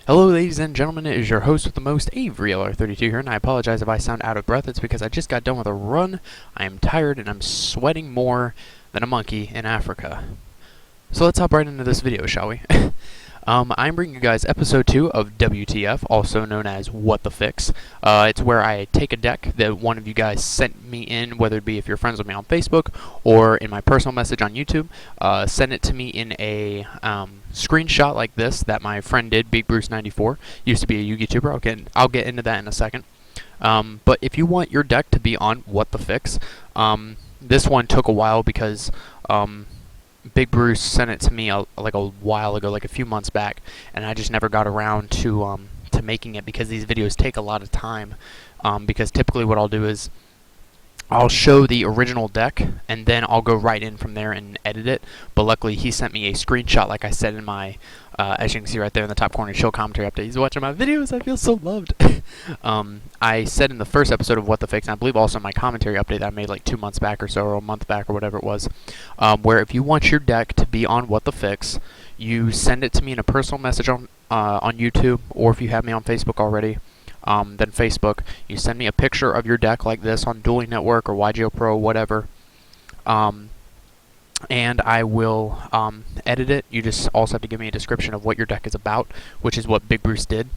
Hello ladies and gentlemen, it is your host with the most, AveryLR32 here, and I apologize if I sound out of breath. It's because I just got done with a run, I am tired, and I'm sweating more than a monkey in Africa. So let's hop right into this video, shall we? I'm bringing you guys episode 2 of WTF, also known as What the Fix. It's where I take a deck that one of you guys sent me in, whether it be if you're friends with me on Facebook or in my personal message on YouTube. Send it to me in a screenshot like this that my friend did, Big Bruce 94, used to be a YouTuber. I'll get into that in a second. But if you want your deck to be on What the Fix, this one took a while because Big Bruce sent it to me like a while ago, like a few months back, and I just never got around to making it because these videos take a lot of time. Because typically what I'll do is I'll show the original deck, and then I'll go right in from there and edit it. But luckily, he sent me a screenshot, like I said in my, as you can see right there in the top corner, show commentary update. He's watching my videos. I feel so loved. I said in the first episode of What the Fix, and I believe also in my commentary update that I made like 2 months back or so, or a month back, or whatever it was, where if you want your deck to be on What the Fix, you send it to me in a personal message on YouTube, or if you have me on Facebook already, then Facebook. You send me a picture of your deck like this on Dueling Network or YGO Pro, whatever, and I will edit it. You just also have to give me a description of what your deck is about, which is what Big Bruce did,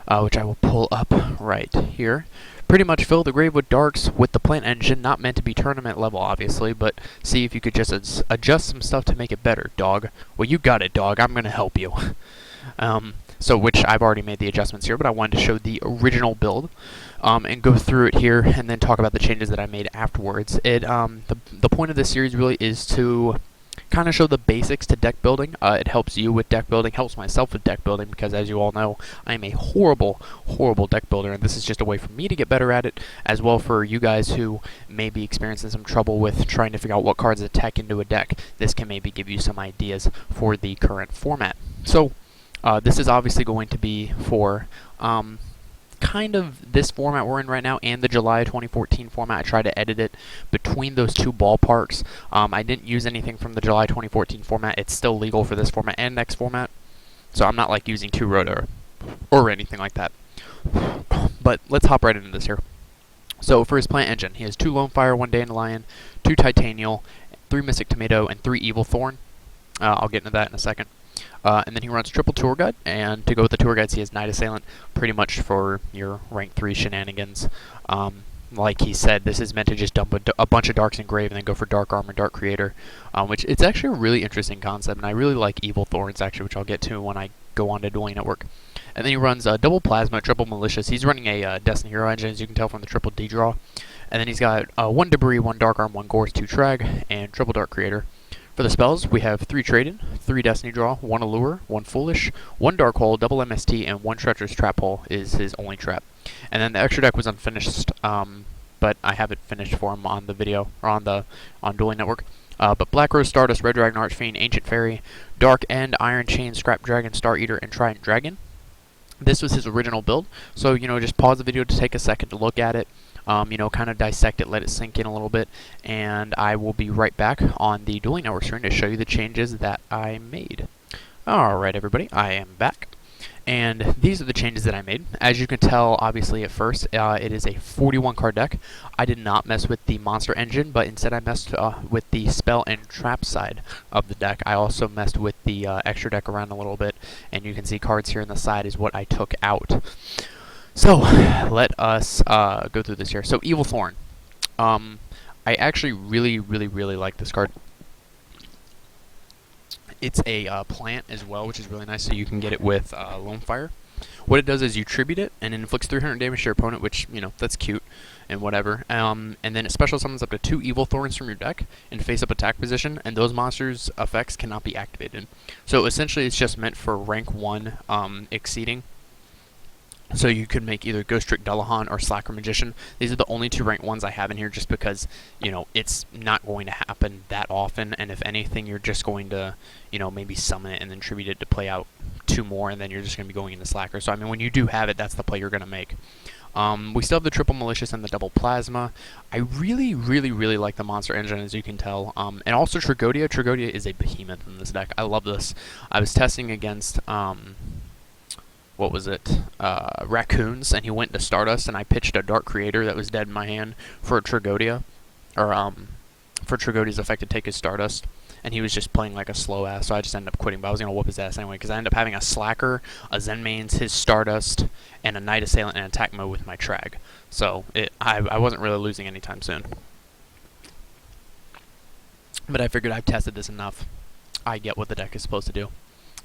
which I will pull up right here. Pretty much fill the grave with darks with the plant engine, not meant to be tournament level, obviously, but see if you could just adjust some stuff to make it better, dog. Well, you got it, dog. I'm going to help you. Which I've already made the adjustments here, but I wanted to show the original build and go through it here and then talk about the changes that I made afterwards. The point of this series really is to kind of show the basics to deck building. It helps you with deck building, helps myself with deck building, because as you all know, I am a horrible deck builder, and this is just a way for me to get better at it, as well for you guys who may be experiencing some trouble with trying to figure out what cards to tech into a deck. This can maybe give you some ideas for the current format. So, this is obviously going to be for kind of this format we're in right now and the July 2014 format. I tried to edit it between those two ballparks. I didn't use anything from the July 2014 format. It's still legal for this format and next format, so I'm not like using two rotor or anything like that. But let's hop right into this here. So for his plant engine, he has 2 Lone Fire, 1 Dandelion, 2 Titanial, 3 Mystic Tomato, and 3 Evil Thorn. I'll get into that in a second. And then he runs triple Tour Guide, and to go with the Tour Guides, he has Night Assailant, pretty much for your rank 3 shenanigans. Like he said, this is meant to just dump a bunch of Darks in Grave and then go for Dark Armor, Dark Creator, which it's actually a really interesting concept, and I really like Evil Thorns, actually, which I'll get to when I go on to Dueling Network. And then he runs double Plasma, triple Malicious. He's running a Destiny Hero engine, as you can tell from the triple D draw. And then he's got 1 Debris, 1 Dark Arm, 1 Gorse, 2 Trag, and triple Dark Creator. For the spells, we have 3 Trade-In, 3 Destiny Draw, 1 Allure, 1 Foolish, 1 Dark Hole, double MST, and 1 Treacherous Trap Hole is his only trap. And then the extra deck was unfinished, but I have it finished for him on the video, or on Dueling Network. But Black Rose, Stardust, Red Dragon, Archfiend, Ancient Fairy, Dark End, Iron Chain, Scrap Dragon, Star Eater, and Trident Dragon. This was his original build, so, just pause the video to take a second to look at it. Kind of dissect it, let it sink in a little bit, and I will be right back on the Dueling Network screen to show you the changes that I made. Alright everybody, I am back, and these are the changes that I made. As you can tell, obviously at first, it is a 41 card deck. I did not mess with the monster engine, but instead I messed with the spell and trap side of the deck. I also messed with the extra deck around a little bit, and you can see cards here on the side is what I took out. So, let us go through this here. So, Evil Thorn. I actually really like this card. It's a plant as well, which is really nice, so you can get it with Lone Fire. What it does is you tribute it, and it inflicts 300 damage to your opponent, which, that's cute, and whatever. And then it special summons up to 2 Evil Thorns from your deck in face-up attack position, and those monsters' effects cannot be activated. So, essentially, it's just meant for rank 1 exceeding. So you could make either Ghost Trick Dullahan or Slacker Magician. These are the only 2 rank 1s I have in here just because, it's not going to happen that often. And if anything, you're just going to, maybe summon it and then tribute it to play out 2 more, and then you're just going to be going into Slacker. So, when you do have it, that's the play you're going to make. We still have the triple Malicious and the double Plasma. I really like the monster engine, as you can tell. And also Tragodia. Tragodia is a behemoth in this deck. I love this. I was testing against... what was it, raccoons, and he went to Stardust, and I pitched a Dark Creator that was dead in my hand for a Tragodia, or for Tragodia's effect to take his Stardust, and he was just playing like a slow ass, so I just ended up quitting, but I was going to whoop his ass anyway, because I ended up having a Slacker, a Zenmaines, his Stardust, and a Night Assailant in attack mode with my Trag. So I wasn't really losing anytime soon. But I figured I've tested this enough. I get what the deck is supposed to do.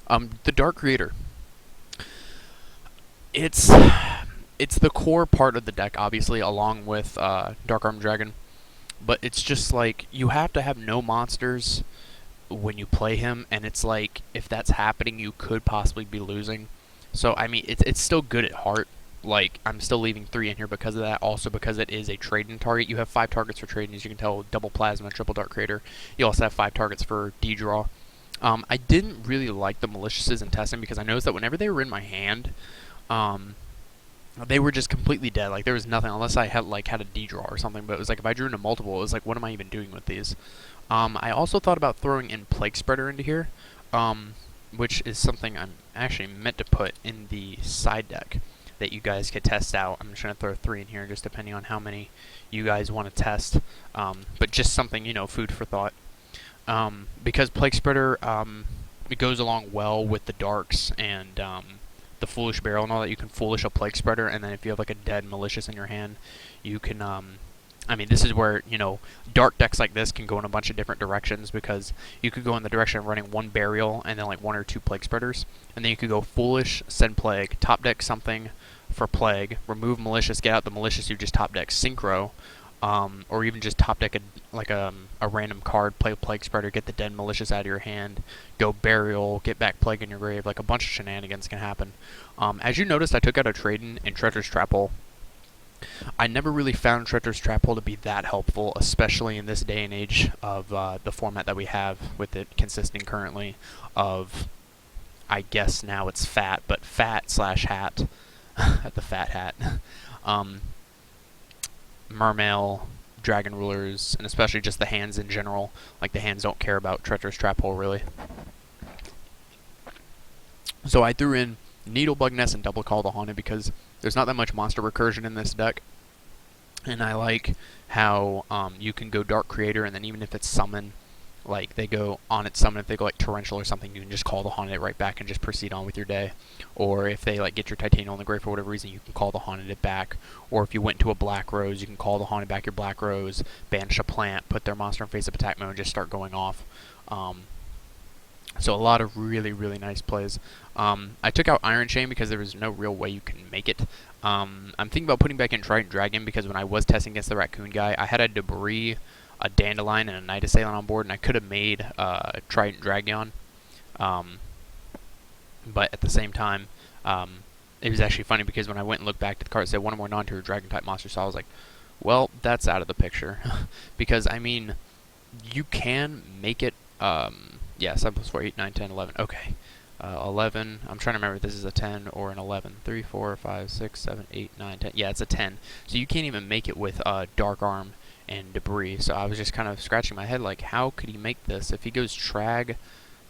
The Dark Creator. It's the core part of the deck, obviously, along with Dark Armed Dragon. But it's just like, you have to have no monsters when you play him, and it's like, if that's happening, you could possibly be losing. So, I mean, it's still good at heart. Like, I'm still leaving 3 in here because of that. Also because it is a trading target. You have 5 targets for trading, as you can tell, double Plasma, triple Dark Creator. You also have 5 targets for D-Draw. I didn't really like the Maliciouses in testing because I noticed that whenever they were in my hand, they were just completely dead. Like, there was nothing unless I had a D-Draw or something. But it was like, if I drew into multiple, it was like, what am I even doing with these? I also thought about throwing in Plague Spreader into here, which is something I'm actually meant to put in the side deck that you guys could test out. I'm just going to throw 3 in here, just depending on how many you guys want to test. But just something, you know, food for thought. Because Plague Spreader, it goes along well with the Darks and the Foolish Barrel and all that. You can Foolish a Plague Spreader, and then if you have like a dead Malicious in your hand, you can, I mean, this is where, you know, dark decks like this can go in a bunch of different directions, because you could go in the direction of running 1 Burial and then like 1 or 2 Plague Spreaders, and then you could go Foolish, send Plague, top deck something for Plague, remove Malicious, get out the Malicious, you just top deck Synchro, or even just top deck a random card, play Plague Spreader, get the dead Malicious out of your hand, go Burial, get back Plague in your grave. Like, a bunch of shenanigans can happen. As you noticed, I took out a Trade-in in Treacherous Trap Hole. I never really found Treacherous Trap Hole to be that helpful, especially in this day and age of the format that we have, with it consisting currently of, I guess now it's fat, but fat/hat, the fat hat, Mermail, Dragon Rulers, and especially just the hands in general. Like, the hands don't care about Treacherous Trap Hole, really. So I threw in Needlebug Nest and Double Call the Haunted because there's not that much monster recursion in this deck. And I like how you can go Dark Creator, and then even if it's Summon, like, they go on its summon, if they go like Torrential or something, you can just call the Haunted right back and just proceed on with your day. Or if they like get your Titanium on the grave for whatever reason, you can call the Haunted it back. Or if you went to a Black Rose, you can call the Haunted back your Black Rose, banish a plant, put their monster in face-up attack mode, and just start going off. So a lot of really, really nice plays. I took out Iron Chain because there was no real way you can make it. I'm thinking about putting back in Trident Dragon because when I was testing against the Raccoon guy, I had a Debris, a Dandelion, and a Night Assailant on board, and I could have made Trident Dragon. But at the same time, it was actually funny because when I went and looked back to the card, it said 1 or more non-tier Dragon-type monsters, so I was like, well, that's out of the picture. Because, I mean, you can make it, yeah, 7 plus 4, 8, 9, 10, 11, okay. 11, I'm trying to remember if this is a 10 or an 11. 3, 4, 5, 6, 7, 8, 9, 10. Yeah, it's a 10. So you can't even make it with Dark Arm and Debris. So I was just kind of scratching my head, like, how could he make this? If he goes Trag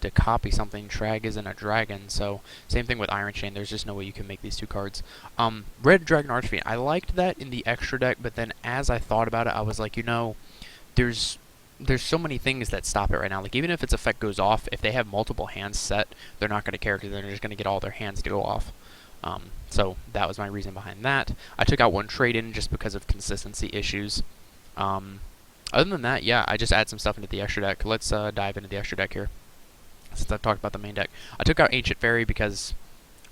to copy something, Trag isn't a dragon. So same thing with Iron Chain. There's just no way you can make these 2 cards. Red Dragon Archfiend. I liked that in the extra deck, but then as I thought about it, I was like, you know, there's so many things that stop it right now. Like, even if its effect goes off, if they have multiple hands set, they're not going to care because they're just going to get all their hands to go off. So that was my reason behind that. I took out 1 trade-in just because of consistency issues. Other than that, yeah, I just add some stuff into the extra deck. Let's dive into the extra deck here, since I've talked about the main deck. I took out Ancient Fairy because,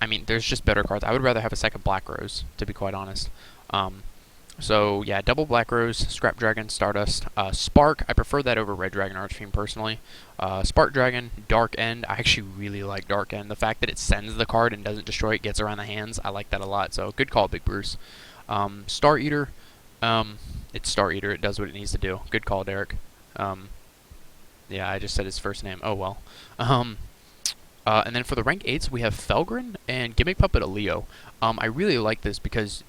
I mean, there's just better cards. I would rather have a second Black Rose, to be quite honest. So, yeah, double Black Rose, Scrap Dragon, Stardust, Spark. I prefer that over Red Dragon Archfiend, personally. Spark Dragon, Dark End. I actually really like Dark End. The fact that it sends the card and doesn't destroy it, gets around the hands, I like that a lot. So, good call, Big Bruce. Star Eater. It's Star Eater. It does what it needs to do. Good call, Derek. Yeah, I just said his first name. Oh, well. And then for the rank 8s, we have Felgrin and Gimmick Puppet Leo. I really like this because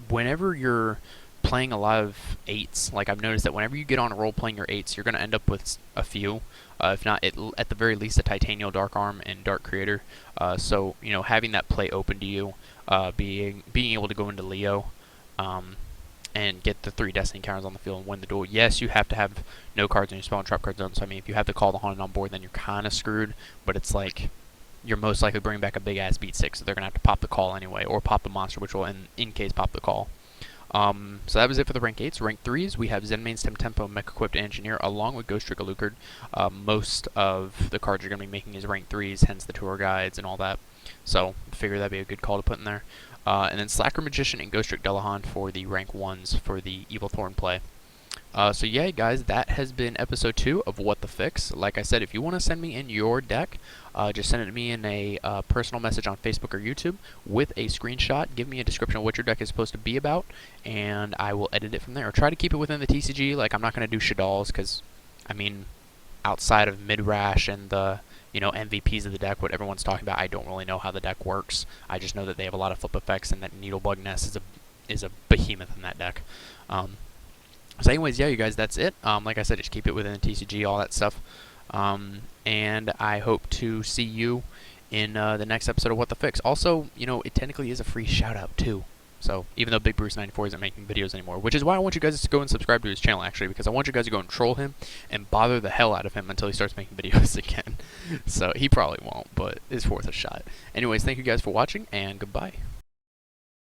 whenever you're playing a lot of 8s. Like, I've noticed that whenever you get on a roll playing your 8s, you're going to end up with a few, if not at the very least a Titanial Dark Arm and Dark Creator. So, you know, having that play open to you, being able to go into Leo, and get the 3 Destiny counters on the field and win the duel. Yes, you have to have no cards in your spell and trap card zone, so I mean, if you have to call the Haunted on board, then you're kind of screwed, but it's like, you're most likely bringing back a big-ass beat 6, so they're going to have to pop the call anyway, or pop the monster, which will, in case, pop the call. So that was it for the rank 8s. Rank 3s, we have Zenmain, Stem Tempo, Mech-equipped Engineer, along with Ghost Trick Alucard. Most of the cards you're going to be making is rank 3s, hence the tour guides and all that. So, figure that'd be a good call to put in there. And then Slacker Magician and Ghost Trick Delahan for the rank 1s for the Evil Thorn play. So yeah, guys, that has been episode 2 of What the Fix. Like I said, if you want to send me in your deck, just send it to me in a personal message on Facebook or YouTube with a screenshot. Give me a description of what your deck is supposed to be about, and I will edit it from there. Or try to keep it within the TCG. Like, I'm not going to do Shaddolls, because, I mean, outside of Midrash and the, you know, MVPs of the deck, what everyone's talking about, I don't really know how the deck works. I just know that they have a lot of flip effects, and that Needlebug Nest is a behemoth in that deck. So anyways, yeah, you guys, that's it. Like I said, just keep it within the TCG, all that stuff. And I hope to see you in the next episode of What the Fix. Also, you know, it technically is a free shout-out, too. So, even though Big Bruce 94 isn't making videos anymore, which is why I want you guys to go and subscribe to his channel, actually, because I want you guys to go and troll him and bother the hell out of him until he starts making videos again. So, he probably won't, but it's worth a shot. Anyways, thank you guys for watching, and goodbye.